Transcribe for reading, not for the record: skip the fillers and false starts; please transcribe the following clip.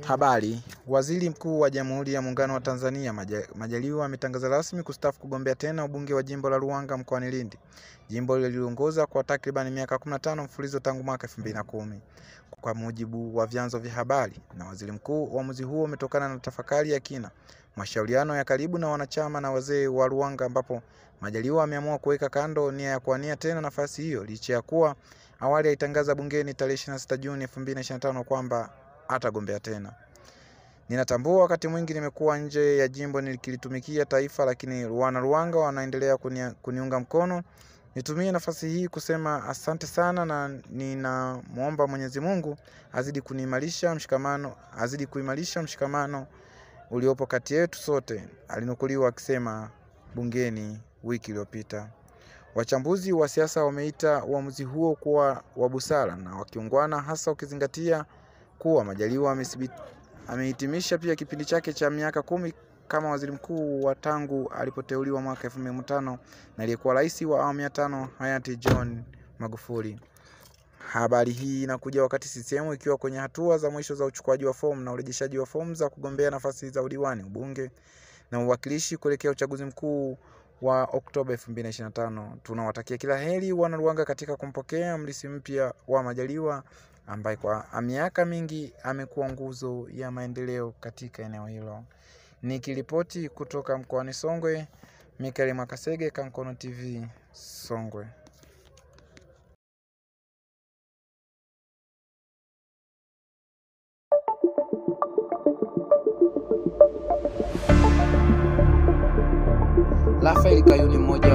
Habari. Waziri Mkuu wa Jamhuri ya Muungano wa Tanzania Majaliwa ametangaza rasmi kustaafu kugombea tena ubunge wa jimbo la Ruangwa mkoani Lindi. Jimbo lililongoza kwa takriban miaka 15 mfululizo tangu mwaka 2010. Kwa mujibu wa vyanzo vya habari na Waziri Mkuu, uamuzi huo umetokana na tafakari ya kina, mashauriano ya karibu na wanachama na wazee wa Ruangwa, ambapo Majaliwa ameamua kuweka kando nia ya kuwania tena nafasi hiyo licha ya kuwa awali alitangaza bungeni tarehe 26 Juni 2025 kwamba atagombea tena. Ninatambua wakati mwingi nimekuwa nje ya jimbo nikilitumikia taifa, lakini wana Ruangwa wanaendelea kuniunga mkono. Nitumie nafasi hii kusema asante sana, na ninamuomba Mwenyezi Mungu azidi kuimarisha mshikamano uliopo kati yetu sote, alinukuliwa akisema bungeni wiki iliyopita. Wachambuzi wa siasa wameita uamuzi huo kuwa wa busara na wakiungwana, hasa ukizingatia kuwa Majaliwa amehitimisha pia kipindi chake cha miaka 10 kama waziri mkuu wa tangu alipoteuliwa mwaka 2005 na aliyekuwa rais wa awamu ya 5 hayati John Magufuli. Habari hii inakuja wakati CCM ikiwa kwenye hatua za mwisho za uchukuaji wa fomu na urejeshaji wa fomu za kugombea nafasi za udiwani, ubunge na uwakilishi kuelekea uchaguzi mkuu wa Oktoba 2025. Tunawatakia kila heri wana Ruangwa katika kumpokea mrithi mpya wa Majaliwa ambaye kwa miaka mingi amekuwa nguzo ya maendeleo katika eneo hilo. Nikiripoti kutoka mkoani Songwe, Mikael Makasege, Kankono TV, Songwe. Rafael Kayuni, mmoja